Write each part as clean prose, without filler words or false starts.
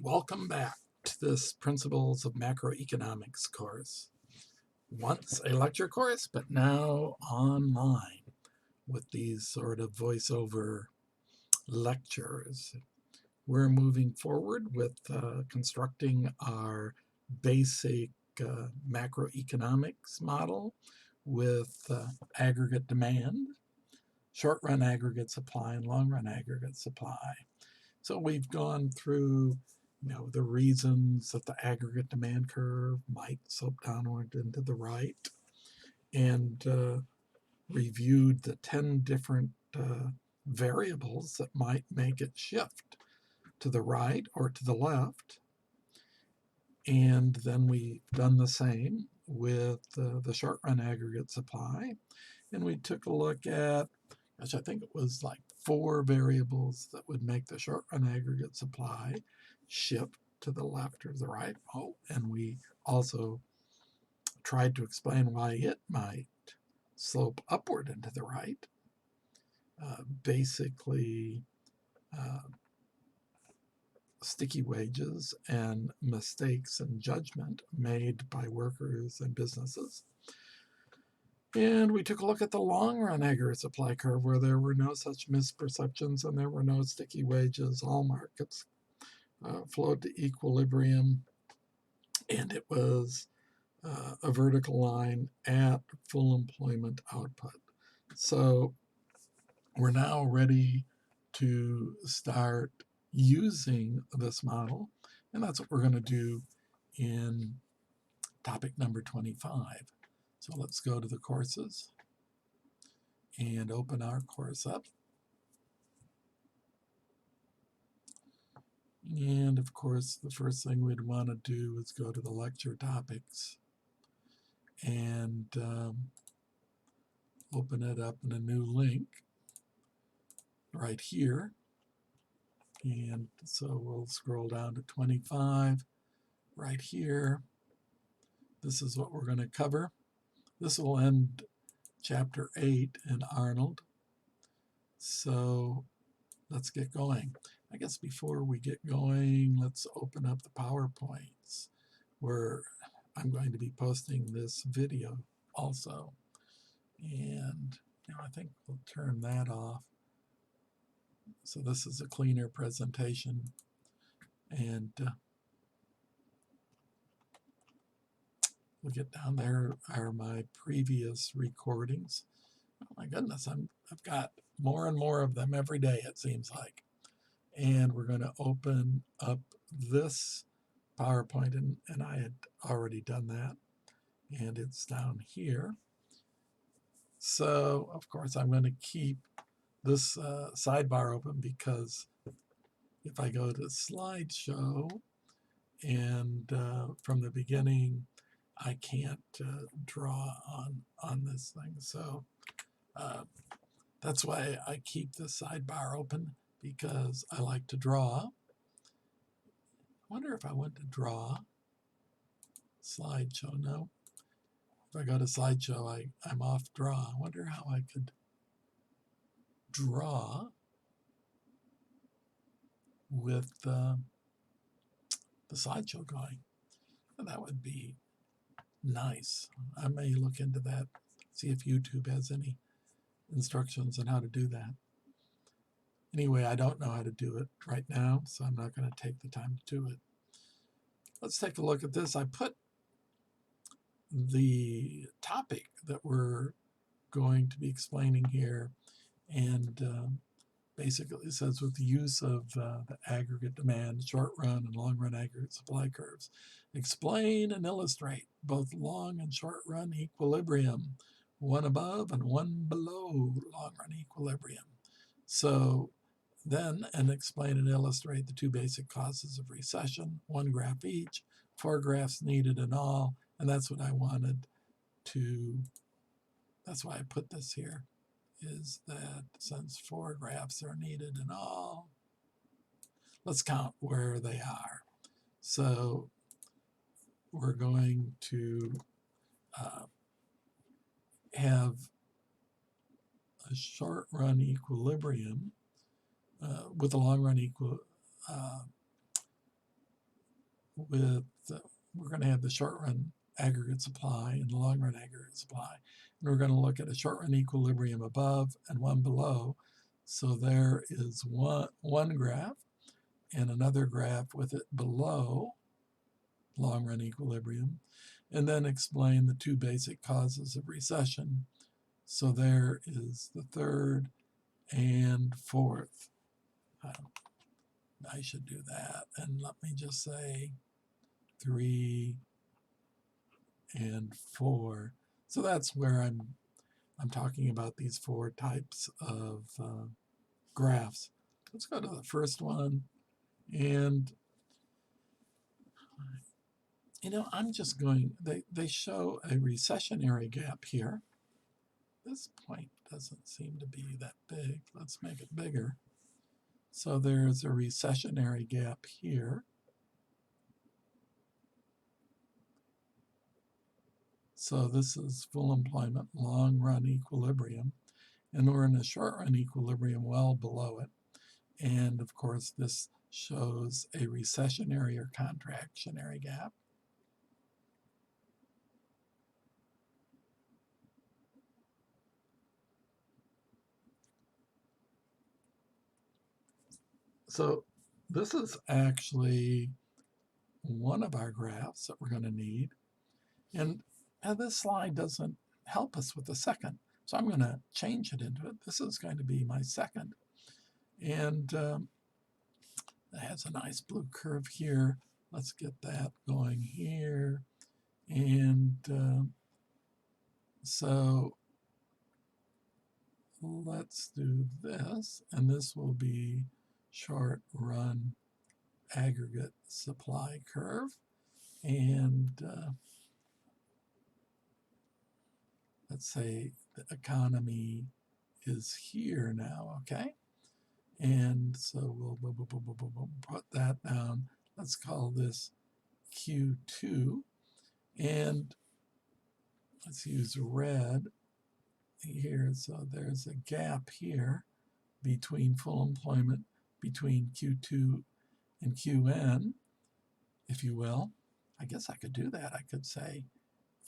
Welcome back to this Principles of Macroeconomics course. Once a lecture course, but now online with these sort of voiceover lectures. We're moving forward with constructing our basic macroeconomics model with aggregate demand, short-run aggregate supply, and long-run aggregate supply. So we've gone through the reasons that the aggregate demand curve might slope downward and to the right, and reviewed the 10 different variables that might make it shift to the right or to the left. And then we've done the same with the short run aggregate supply. And we took a look at, I think it was like 4 variables that would make the short run aggregate supply shift to the left or the right. Oh, and we also tried to explain why it might slope upward and to the right. Basically, sticky wages and mistakes in judgment made by workers and businesses. And we took a look at the long-run aggregate supply curve where there were no such misperceptions and there were no sticky wages. All markets flowed to equilibrium, and it was a vertical line at full employment output. So we're now ready to start using this model, and that's what we're going to do in topic number 25. So let's go to the courses and open our course up. And of course, the first thing we'd want to do is go to the lecture topics and open it up in a new link right here. And so we'll scroll down to 25 right here. This is what we're going to cover. This will end chapter 8 in Arnold. So let's get going. I guess before we get going, let's open up the PowerPoints where I'm going to be posting this video also. And I think we'll turn that off. So this is a cleaner presentation. And we'll get down there are my previous recordings. Oh my goodness, I've got more and more of them every day, it seems like. And we're going to open up this PowerPoint, and I had already done that, and it's down here. So, of course, I'm going to keep this sidebar open because if I go to slideshow and from the beginning, I can't draw on this thing. So that's why I keep the sidebar open, because I like to draw. I wonder if I went to draw, slideshow, no. If I go to slideshow, I'm off draw. I wonder how I could draw with the slideshow going. And that would be nice. I may look into that, see if YouTube has any instructions on how to do that. Anyway, I don't know how to do it right now, so I'm not going to take the time to do it. Let's take a look at this. I put the topic that we're going to be explaining here, and basically it says with the use of the aggregate demand, short run and long run aggregate supply curves, explain and illustrate both long and short run equilibrium, one above and one below long run equilibrium. So then, and explain and illustrate the 2 basic causes of recession, 1 graph each, 4 graphs needed in all, and that's what I wanted to, that's why I put this here, is that since 4 graphs are needed in all, let's count where they are. So we're going to have a short run equilibrium with a long run with, we're going to have the short run aggregate supply and the long run aggregate supply. And we're going to look at a short run equilibrium above and one below. So there is one graph and another graph with it below long run equilibrium, and then explain the two basic causes of recession. So there is the third and fourth. I should do that. And let me just say 3 and 4. So that's where I'm talking about these four types of graphs. Let's go to the first one. And, I'm just going, they show a recessionary gap here. This point doesn't seem to be that big. Let's make it bigger. So there's a recessionary gap here. So this is full employment, long run equilibrium. And we're in a short run equilibrium well below it. And of course, this shows a recessionary or contractionary gap. So this is actually one of our graphs that we're going to need. And this slide doesn't help us with the second. So I'm going to change it into it. This is going to be my second. And it has a nice blue curve here. Let's get that going here. And so let's do this. And this will be short run aggregate supply curve. And let's say the economy is here now, okay? And so we'll put that down. Let's call this Q2. And let's use red here. So there's a gap here between full employment, between Q2 and QN, if you will. I guess I could do that. I could say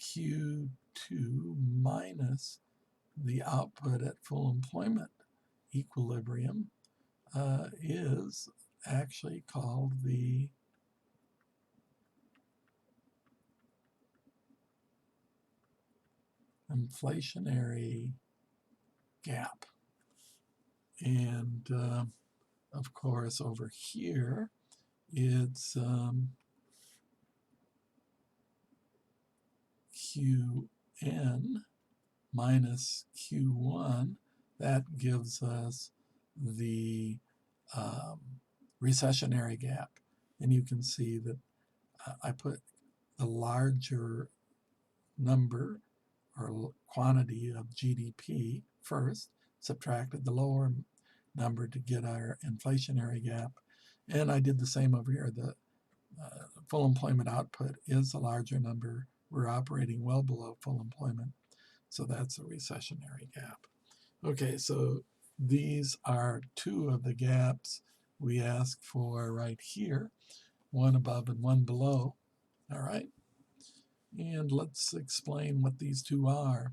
Q2 minus the output at full employment equilibrium is actually called the inflationary gap. And of course, over here, it's QN minus Q1. That gives us the recessionary gap. And you can see that I put the larger number or quantity of GDP first, subtracted the lower number to get our inflationary gap. And I did the same over here. The full employment output is a larger number. We're operating well below full employment. So that's a recessionary gap. Okay, so these are two of the gaps we ask for right here, one above and one below. All right. And let's explain what these two are.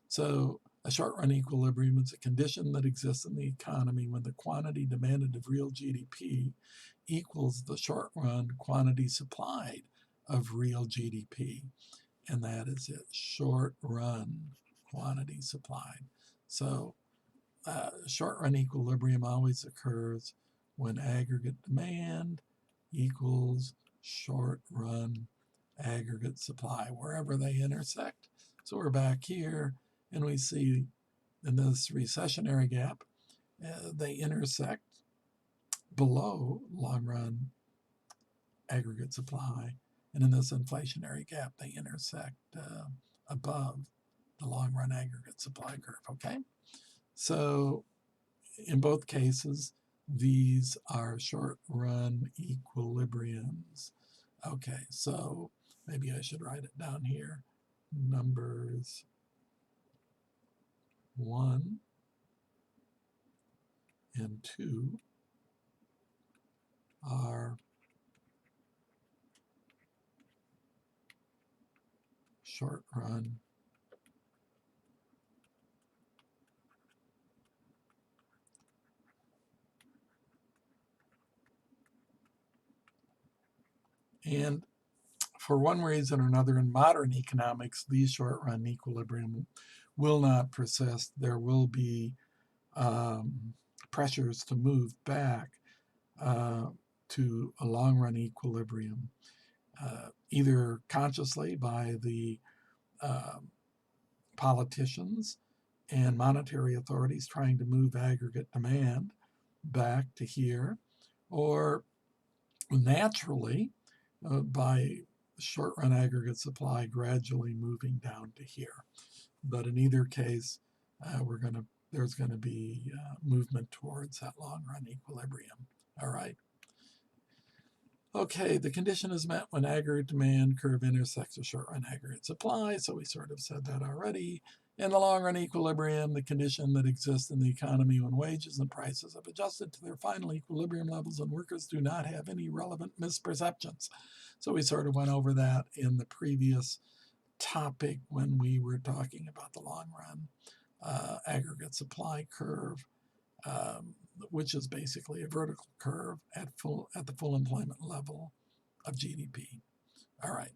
So a short-run equilibrium is a condition that exists in the economy when the quantity demanded of real GDP equals the short-run quantity supplied of real GDP. And that is it, short-run quantity supplied. So short-run equilibrium always occurs when aggregate demand equals short-run aggregate supply, wherever they intersect. So we're back here, and we see in this recessionary gap, they intersect below long-run aggregate supply, and in this inflationary gap, they intersect above the long-run aggregate supply curve, okay? So in both cases, these are short-run equilibriums. Okay, so maybe I should write it down here. Numbers 1 and 2 are short run and for one reason or another in modern economics, these short-run equilibrium will not persist. There will be pressures to move back to a long-run equilibrium, either consciously by the politicians and monetary authorities trying to move aggregate demand back to here, or naturally by short-run aggregate supply gradually moving down to here. But in either case, there's going to be movement towards that long-run equilibrium. All right. Okay, the condition is met when aggregate demand curve intersects a short-run aggregate supply. So we sort of said that already. In the long-run equilibrium, the condition that exists in the economy when wages and prices have adjusted to their final equilibrium levels and workers do not have any relevant misperceptions. So we sort of went over that in the previous topic when we were talking about the long-run aggregate supply curve, which is basically a vertical curve at the full employment level of GDP. All right.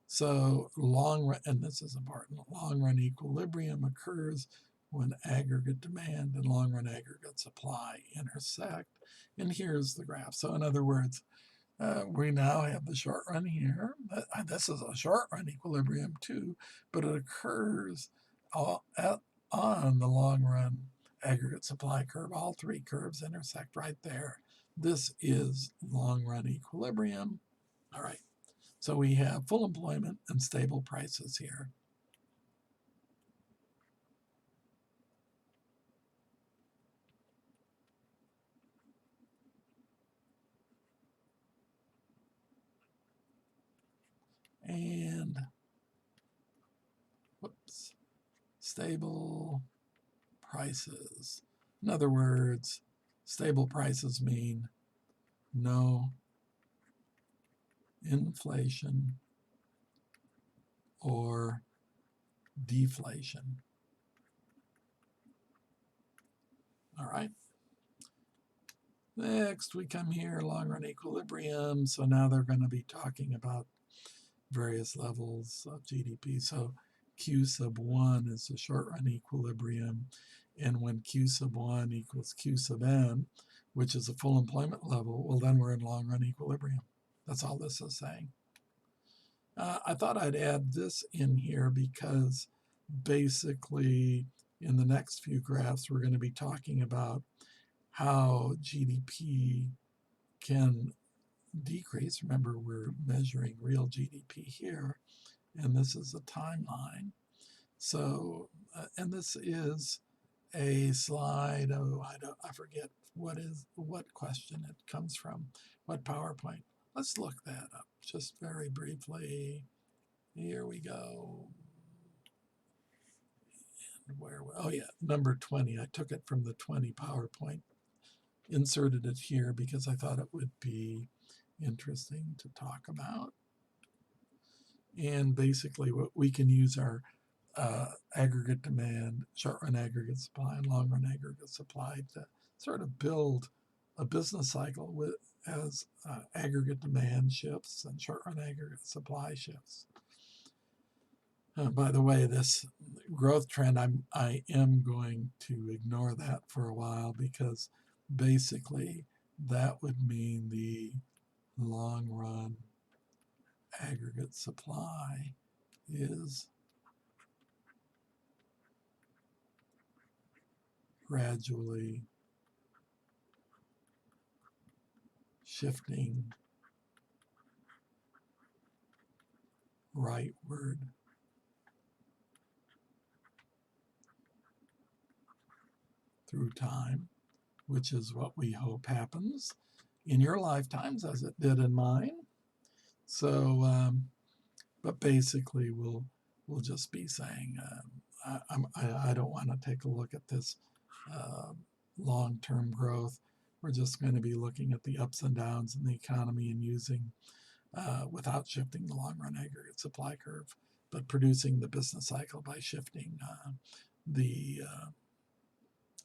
So long run, and this is important, long run equilibrium occurs when aggregate demand and long run aggregate supply intersect. And here's the graph. So in other words, we now have the short run here. This is a short run equilibrium too, but it occurs on the long run aggregate supply curve. All three curves intersect right there. This is long run equilibrium. All right. So we have full employment and stable prices here. And, whoops, stable prices. In other words, stable prices mean no inflation or deflation. All right. Next, we come here, long run equilibrium. So now they're going to be talking about various levels of GDP. So Q sub 1 is the short run equilibrium. And when Q sub 1 equals Q sub n, which is a full employment level, well, then we're in long run equilibrium. That's all this is saying. I thought I'd add this in here because basically in the next few graphs, we're going to be talking about how GDP can decrease. Remember, we're measuring real GDP here, and this is a timeline. So, and this is a slide. Oh, I forget what question it comes from, what PowerPoint. Let's look that up just very briefly. Here we go. Oh yeah, number 20. I took it from the 20 PowerPoint, inserted it here because I thought it would be interesting to talk about. And basically what we can use our aggregate demand, short-run aggregate supply, and long-run aggregate supply to sort of build a business cycle as aggregate demand shifts and short-run aggregate supply shifts. By the way, this growth trend, I am going to ignore that for a while because basically that would mean the long-run aggregate supply is gradually shifting rightward through time, which is what we hope happens in your lifetimes as it did in mine. So, but basically we'll just be saying, I don't want to take a look at this long-term growth. We're just going to be looking at the ups and downs in the economy and using, without shifting the long-run aggregate supply curve, but producing the business cycle by shifting the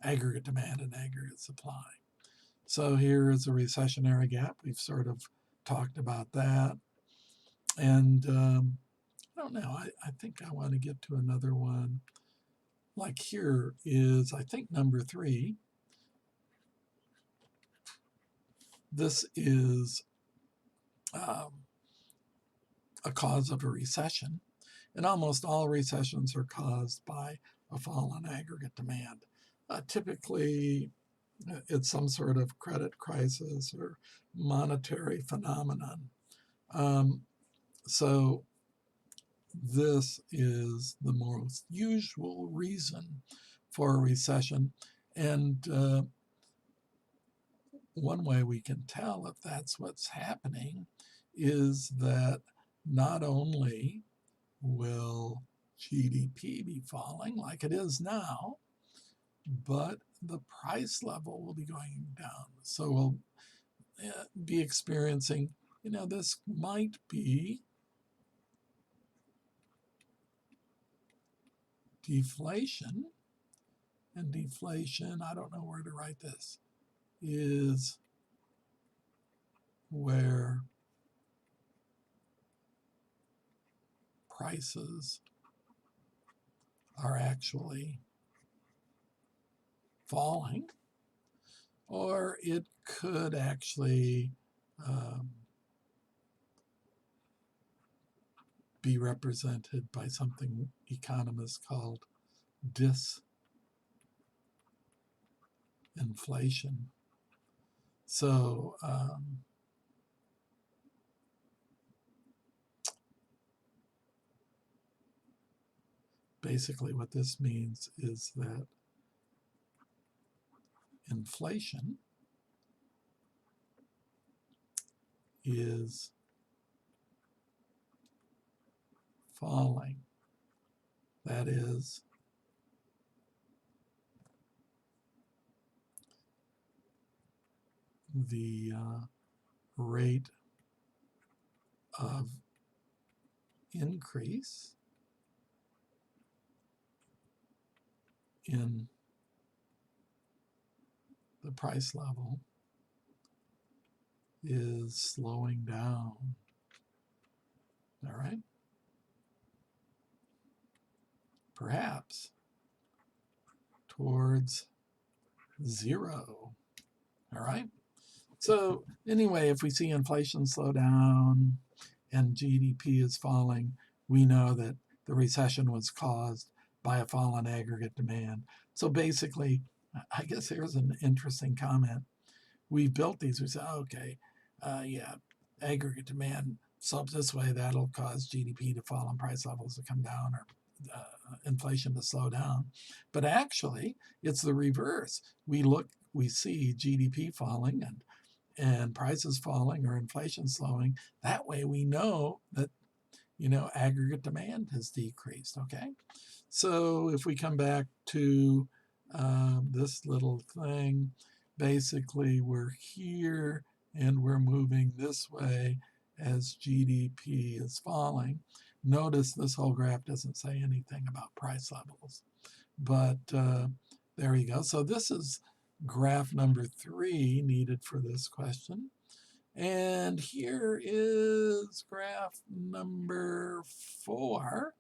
aggregate demand and aggregate supply. So here is a recessionary gap. We've sort of talked about that. And I don't know, I think I want to get to another one. Like here is, I think, number 3. This is a cause of a recession. And almost all recessions are caused by a fall in aggregate demand. Typically, it's some sort of credit crisis or monetary phenomenon. So this is the most usual reason for a recession. And one way we can tell if that's what's happening is that not only will GDP be falling like it is now, but the price level will be going down. So we'll be experiencing, this might be deflation. And deflation, I don't know where to write this, is where prices are actually falling, or it could actually be represented by something economists called disinflation. So basically what this means is that inflation is falling. That is, the rate of increase in the price level is slowing down. All right? Perhaps towards 0. All right? So anyway, if we see inflation slow down and GDP is falling, we know that the recession was caused by a fall in aggregate demand. So basically, I guess here's an interesting comment. We built these, we said, okay, aggregate demand slopes this way, that'll cause GDP to fall and price levels to come down, or inflation to slow down. But actually, it's the reverse. We see GDP falling and prices falling or inflation slowing. That way we know that, aggregate demand has decreased, okay? So if we come back to this little thing, basically we're here and we're moving this way as GDP is falling. Notice this whole graph doesn't say anything about price levels, but there you go. So this is graph number 3 needed for this question. And here is graph number 4.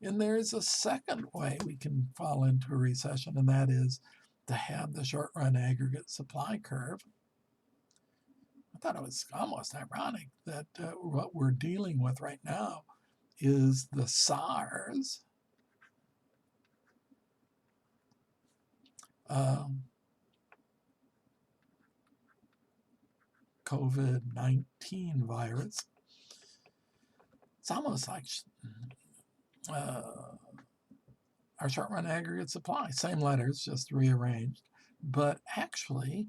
And there's a second way we can fall into a recession, and that is to have the short run aggregate supply curve. I thought it was almost ironic that what we're dealing with right now is the SRAS. COVID-19 virus. It's almost like our short-run aggregate supply, same letters, just rearranged. But actually,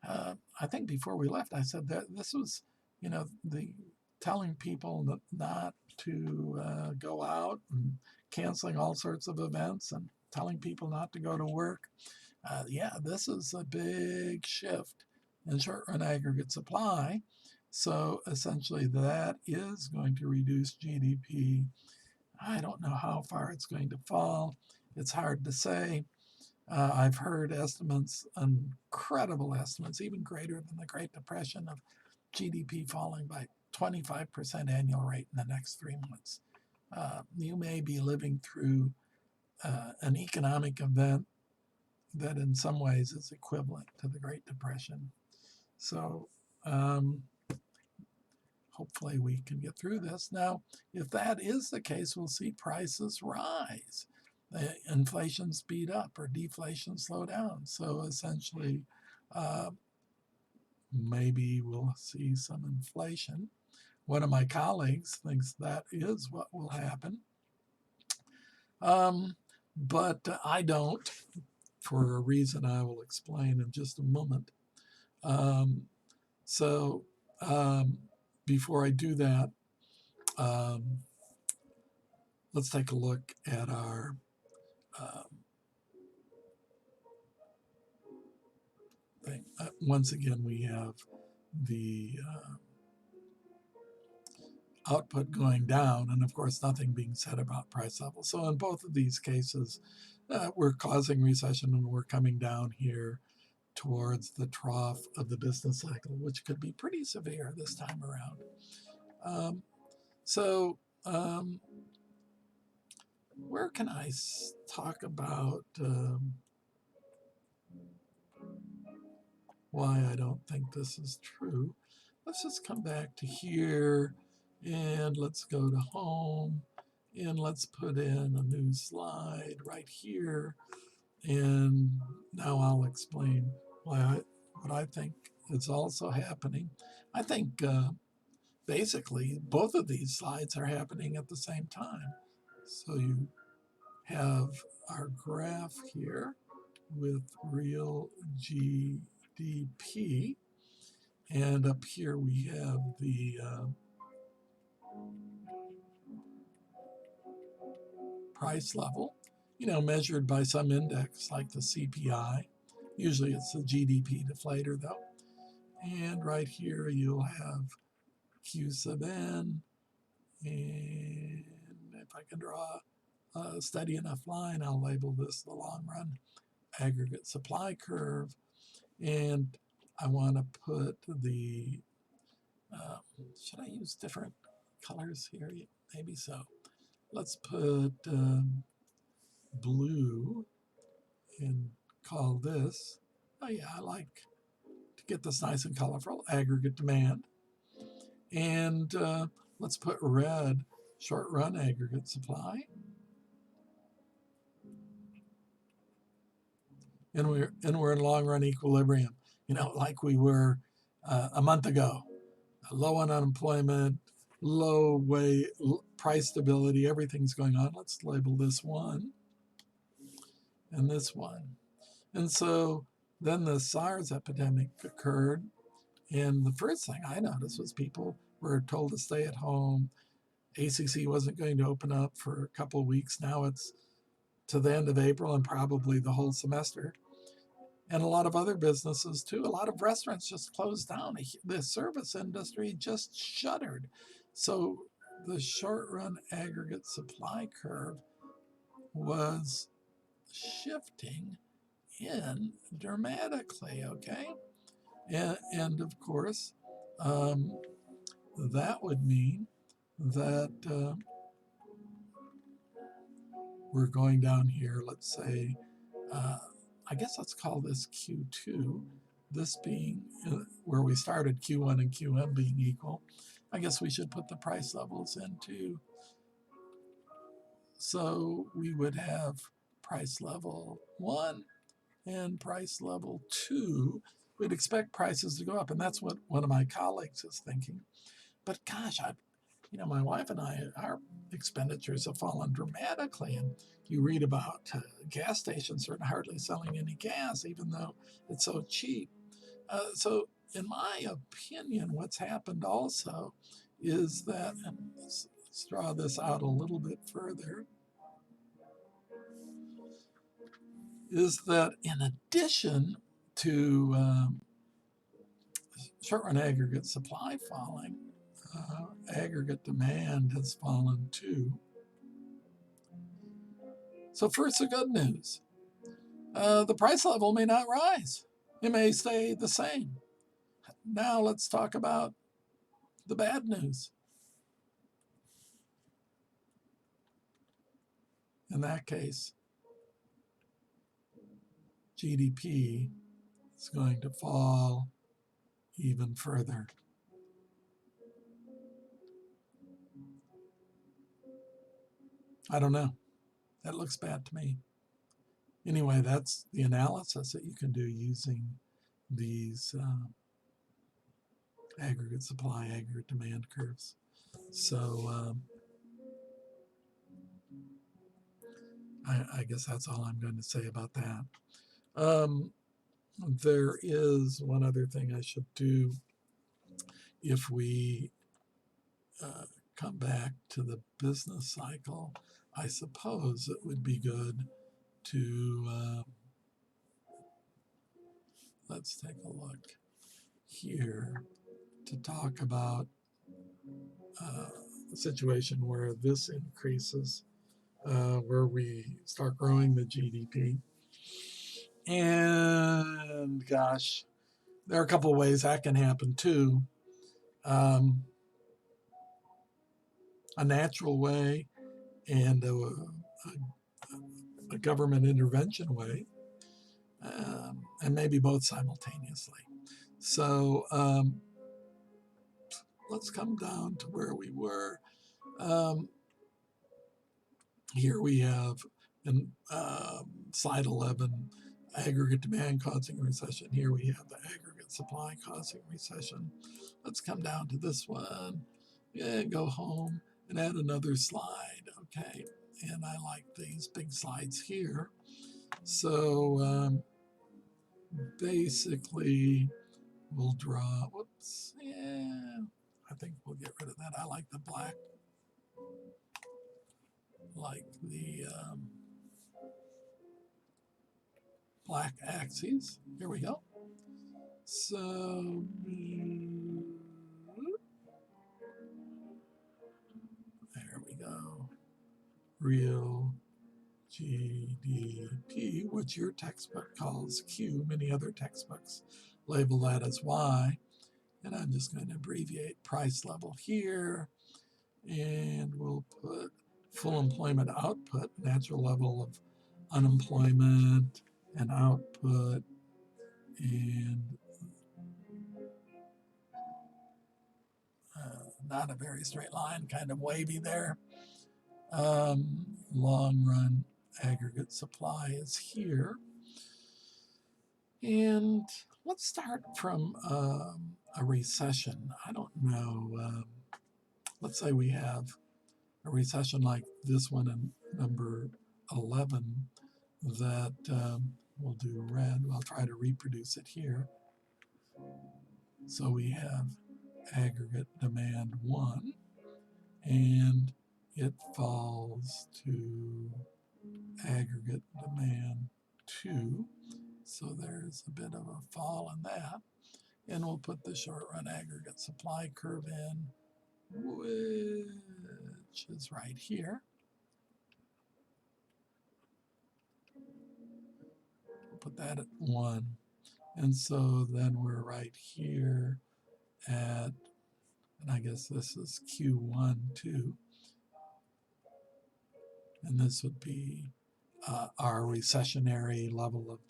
I think before we left, I said that this was, the telling people not to go out and canceling all sorts of events and telling people not to go to work. This is a big shift in short-run aggregate supply. So essentially that is going to reduce GDP I don't know how far it's going to fall. It's hard to say. I've heard estimates, incredible estimates, even greater than the Great Depression, of GDP falling by 25% annual rate in the next 3 months. You may be living through an economic event that in some ways is equivalent to the Great Depression. So hopefully we can get through this. Now, if that is the case, we'll see prices rise, inflation speed up, or deflation slow down. So essentially, maybe we'll see some inflation. One of my colleagues thinks that is what will happen. But I don't, for a reason I will explain in just a moment. So before I do that, let's take a look at our thing. Once again, we have the output going down, and of course, nothing being said about price levels. So in both of these cases, we're causing recession, and we're coming down here towards the trough of the business cycle, which could be pretty severe this time around. Where can I talk about why I don't think this is true? Let's just come back to here, and let's go to home, and let's put in a new slide right here. And now I'll explain what I think is also happening. I think basically both of these slides are happening at the same time. So you have our graph here with real GDP, and up here we have the price level, measured by some index like the CPI. Usually it's the GDP deflator though. And right here you'll have Q sub n, and if I can draw a steady enough line, I'll label this the long run aggregate supply curve. And I want to put the, should I use different colors here? Maybe so. Let's put blue and call this, oh yeah, I like to get this nice and colorful, aggregate demand. And let's put red, short run aggregate supply. And we're in long run equilibrium, like we were a month ago. Low on unemployment, low price stability, everything's going on. Let's label this one and this one. And so then the SARS epidemic occurred. And the first thing I noticed was people were told to stay at home. ACC wasn't going to open up for a couple of weeks. Now it's to the end of April and probably the whole semester. And a lot of other businesses too. A lot of restaurants just closed down. The service industry just shuttered. So the short run aggregate supply curve was shifting in dramatically, okay? And of course, that would mean that we're going down here, let's say, I guess let's call this Q2, this being where we started, Q1 and Qm being equal. I guess we should put the price levels into. So we would have price level 1 and price level 2. We'd expect prices to go up, and that's what one of my colleagues is thinking. But gosh, my wife and I, our expenditures have fallen dramatically, and you read about gas stations are hardly selling any gas, even though it's so cheap. So in my opinion, what's happened also is that, and let's draw this out a little bit further, is that in addition to short-run aggregate supply falling, aggregate demand has fallen too. So first, the good news. The price level may not rise. It may stay the same. Now let's talk about the bad news. In that case, GDP is going to fall even further. I don't know. That looks bad to me. Anyway, that's the analysis that you can do using these aggregate supply, aggregate demand curves. So I guess that's all I'm going to say about that. There is one other thing I should do. If we come back to the business cycle, I suppose it would be good to, let's take a look here to talk about a situation where this increases, where we start growing the GDP. And gosh, there are a couple of ways that can happen too. A natural way and a government intervention way, and maybe both simultaneously. So let's come down to where we were. Here we have in slide 11, aggregate demand causing recession. Here we have the aggregate supply causing recession. Let's come down to this one. Yeah, go home and add another slide. Okay, and I like these big slides here. So basically, we'll draw. Whoops. Yeah, I think we'll get rid of that. I like the black. Like the black axes. Here we go. So there we go. Real GDP, which your textbook calls Q. Many other textbooks label that as Y. And I'm just going to abbreviate price level here. And we'll put full employment output, natural level of unemployment and output, and not a very straight line, kind of wavy there. Long run aggregate supply is here. And let's start from a recession. I don't know. Let's say we have a recession like this one in number 11 that we'll do red. I'll try to reproduce it here. So we have aggregate demand 1, and it falls to aggregate demand 2. So there's a bit of a fall in that. And we'll put the short run aggregate supply curve in, which is right here. We'll put that at 1. And so then we're right here at, and I guess this is Q1 too. And this would be our recessionary level of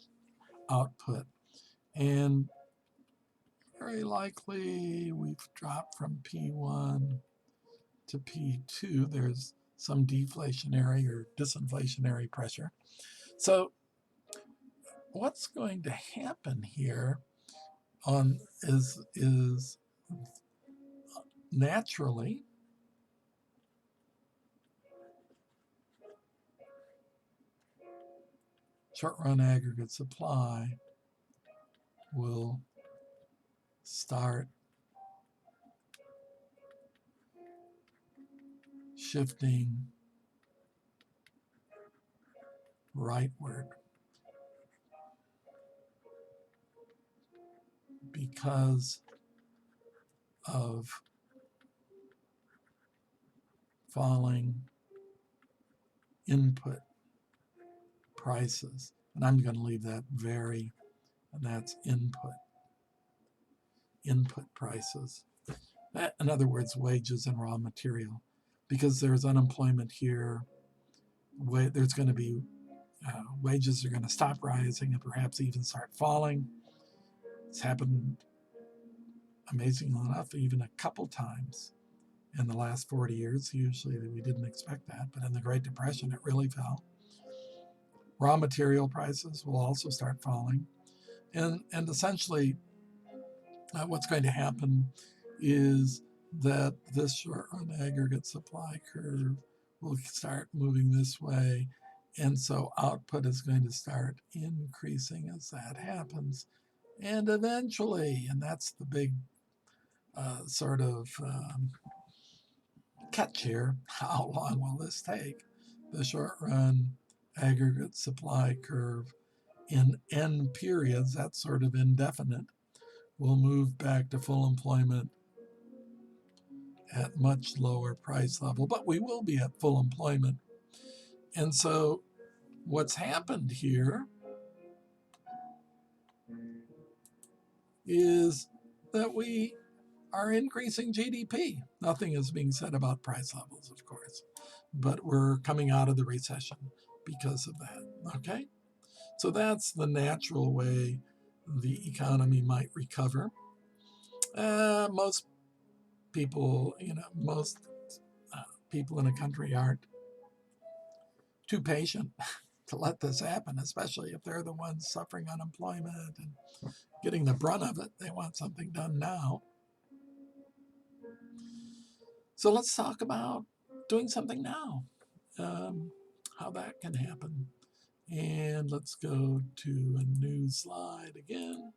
output. And very likely we've dropped from P1 to P2. There's some deflationary or disinflationary pressure. So what's going to happen here is naturally short-run aggregate supply will start shifting rightward because of falling input prices. And I'm going to leave that and that's input prices. That, in other words, wages and raw material. Because there's unemployment here, there's going to be wages are going to stop rising and perhaps even start falling. It's happened, amazingly enough, even a couple times in the last 40 years. Usually we didn't expect that, but in the Great Depression, it really fell. Raw material prices will also start falling. And essentially, what's going to happen is that this short-run aggregate supply curve will start moving this way. And so output is going to start increasing as that happens. And eventually, and that's the big catch here, how long will this take? The short-run aggregate supply curve in n periods, that's sort of indefinite, will move back to full employment at much lower price level, but we will be at full employment. And so what's happened here is that we are increasing GDP. Nothing is being said about price levels, of course, but we're coming out of the recession because of that, okay? So that's the natural way the economy might recover. Most people, people in a country aren't too patient to let this happen, especially if they're the ones suffering unemployment and getting the brunt of it. They want something done now. So let's talk about doing something now, how that can happen. And let's go to a new slide again.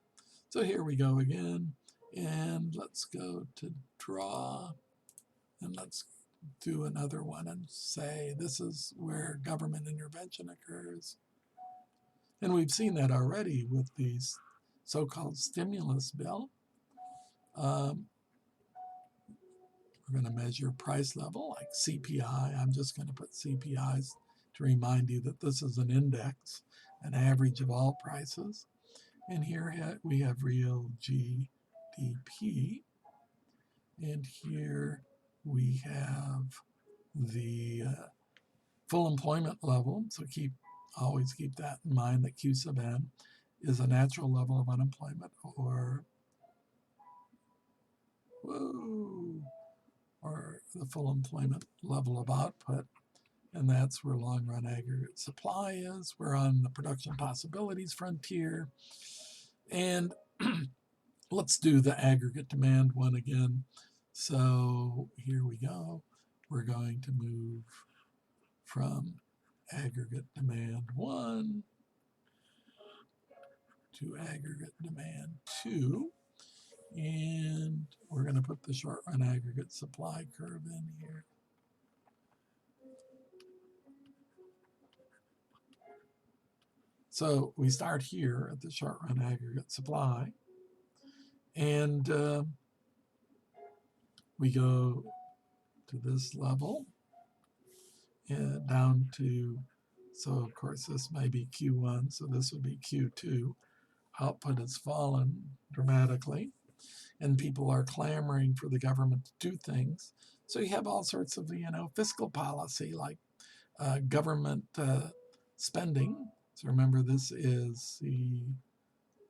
So here we go again. And let's go to draw. And let's do another one and say this is where government intervention occurs. And we've seen that already with these so-called stimulus bill. We're going to measure price level like CPI. I'm just going to put CPIs to remind you that this is an index, an average of all prices. And here we have real GDP. And here we have the full employment level. So always keep that in mind, that Q sub n is a natural level of unemployment, or the full employment level of output. And that's where long-run aggregate supply is. We're on the production possibilities frontier. And let's do the aggregate demand one again. So here we go. We're going to move from aggregate demand 1 to aggregate demand 2. And we're going to put the short-run aggregate supply curve in here. So we start here at the short-run aggregate supply. And we go to this level and down to, so of course this may be Q1, so this would be Q2. Output has fallen dramatically, and people are clamoring for the government to do things. So you have all sorts of, fiscal policy, like government spending. So remember, this is C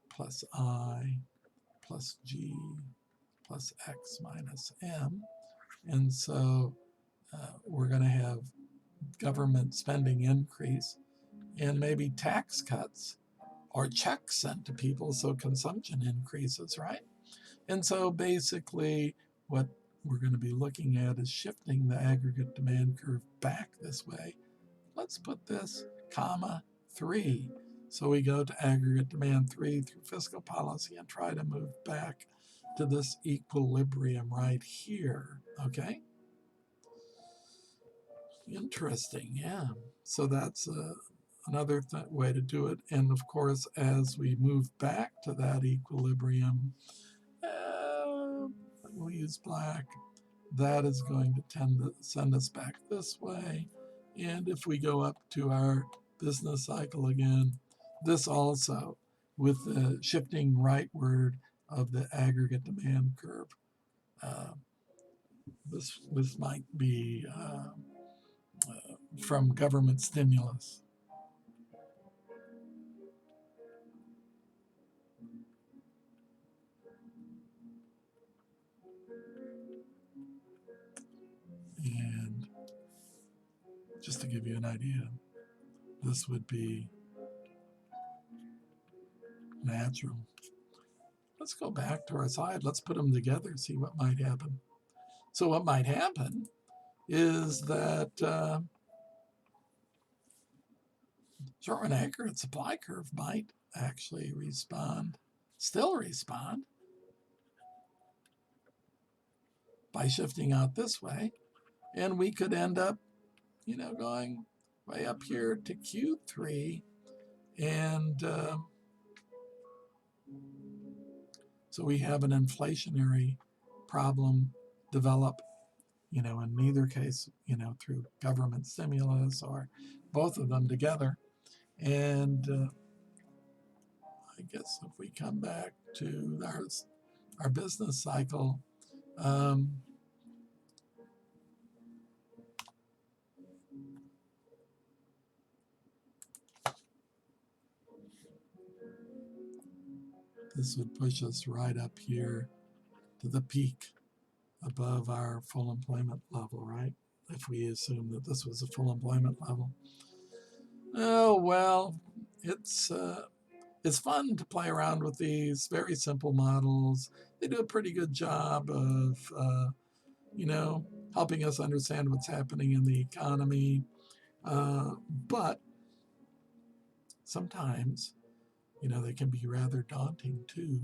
plus I plus G plus X minus M. And so we're going to have government spending increase and maybe tax cuts or checks sent to people so consumption increases, right? And so basically what we're going to be looking at is shifting the aggregate demand curve back this way. Let's put this, comma, 3. So we go to aggregate demand 3 through fiscal policy and try to move back to this equilibrium right here, okay? Interesting, yeah. So that's another way to do it. And of course, as we move back to that equilibrium, we'll use black. That is going to tend to send us back this way. And if we go up to our business cycle again. This also, with the shifting rightward of the aggregate demand curve. This might be from government stimulus. And just to give you an idea, this would be natural. Let's go back to our slide. Let's put them together, see what might happen. So what might happen is that short-run aggregate supply curve might actually still respond by shifting out this way. And we could end up, going way up here to Q3. And so we have an inflationary problem develop, in neither case, through government stimulus or both of them together. And I guess if we come back to our business cycle, this would push us right up here to the peak above our full employment level, right? If we assume that this was a full employment level. Oh, well, it's fun to play around with these very simple models. They do a pretty good job of, helping us understand what's happening in the economy. But sometimes, they can be rather daunting too.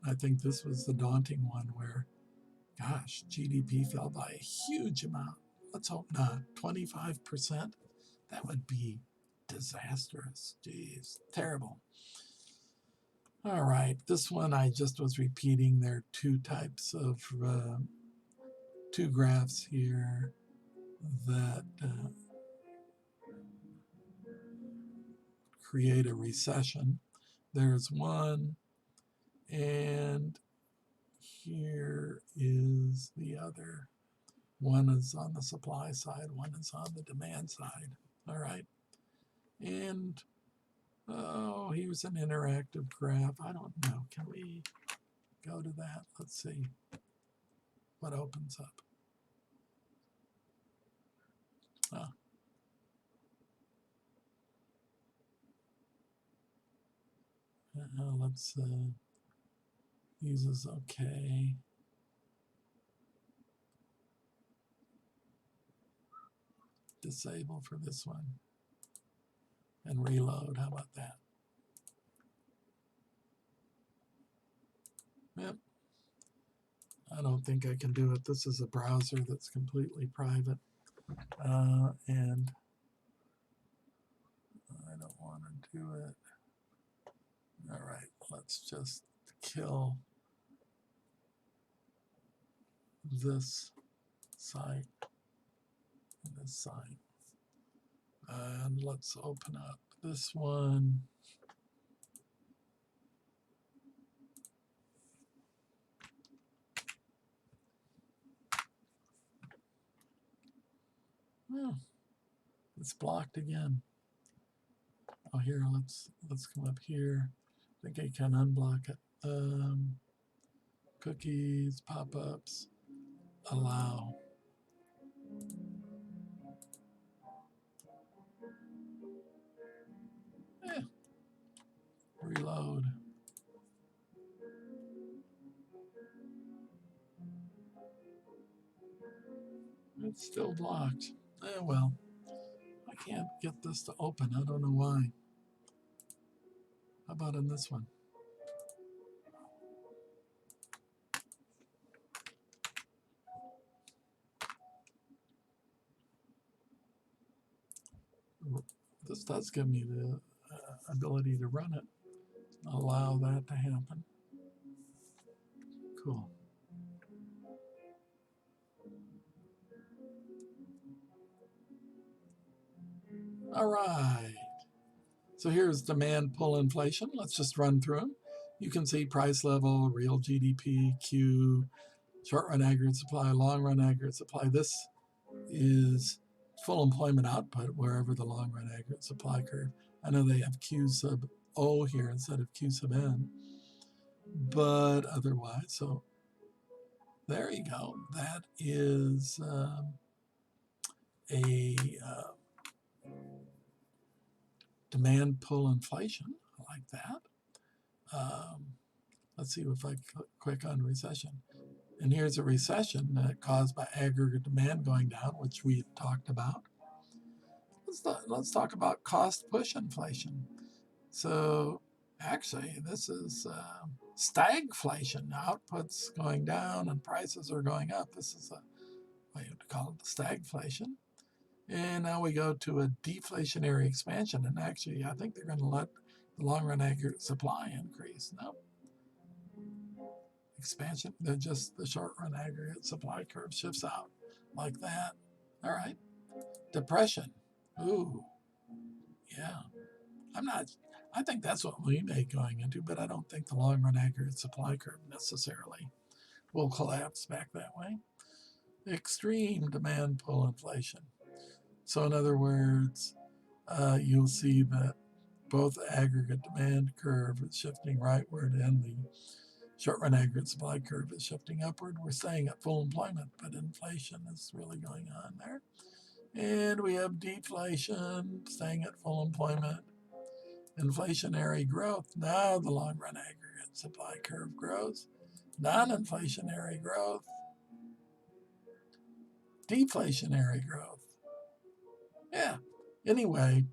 I think this was the daunting one where, gosh, GDP fell by a huge amount. Let's hope not. 25%? That would be disastrous. Geez, terrible. All right, this one I just was repeating. There are two types of, two graphs here that create a recession. There's one, and here is the other. One is on the supply side, one is on the demand side. All right. And, here's an interactive graph. I don't know. Can we go to that? Let's see what opens up. Let's use this okay. Disable for this one. And reload. How about that? Yep. I don't think I can do it. This is a browser that's completely private. And I don't want to do it. All right, let's just kill this site and this site. And let's open up this one. Oh, it's blocked again. Oh, here, let's come up here. I think I can unblock it. Cookies, pop-ups, allow. Reload. It's still blocked. Well, I can't get this to open. I don't know why. How about in this one? This does give me the ability to run it. Allow that to happen. Cool. All right. So here's demand pull inflation. Let's just run through them. You can see price level, real GDP, Q, short run aggregate supply, long run aggregate supply. This is full employment output wherever the long run aggregate supply curve. I know they have Q sub O here instead of Q sub N, but otherwise, so there you go. That is a demand pull inflation. I like that. Let's see if I click on recession. And here's a recession caused by aggregate demand going down, which we talked about. Let's talk about cost push inflation. So actually, this is stagflation. Output's going down and prices are going up. This is what you would call it, stagflation. And now we go to a deflationary expansion. And actually, I think they're going to let the long run aggregate supply increase. Nope. Expansion, just the short run aggregate supply curve shifts out like that. All right. Depression. Ooh, yeah. I think that's what we may be going into, but I don't think the long run aggregate supply curve necessarily will collapse back that way. Extreme demand pull inflation. So, in other words, you'll see that both aggregate demand curve is shifting rightward and the short run aggregate supply curve is shifting upward. We're staying at full employment, but inflation is really going on there. And we have deflation, staying at full employment. Inflationary growth. Now the long run aggregate supply curve grows. Non-inflationary growth. Deflationary growth. Yeah. Anyway,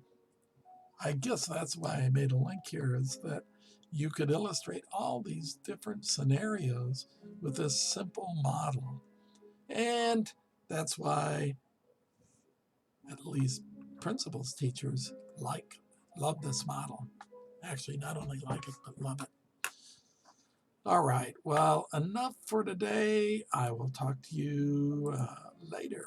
I guess that's why I made a link here, is that you could illustrate all these different scenarios with this simple model. And that's why at least principles teachers love this model. Actually, not only like it, but love it. All right. Well, enough for today. I will talk to you later.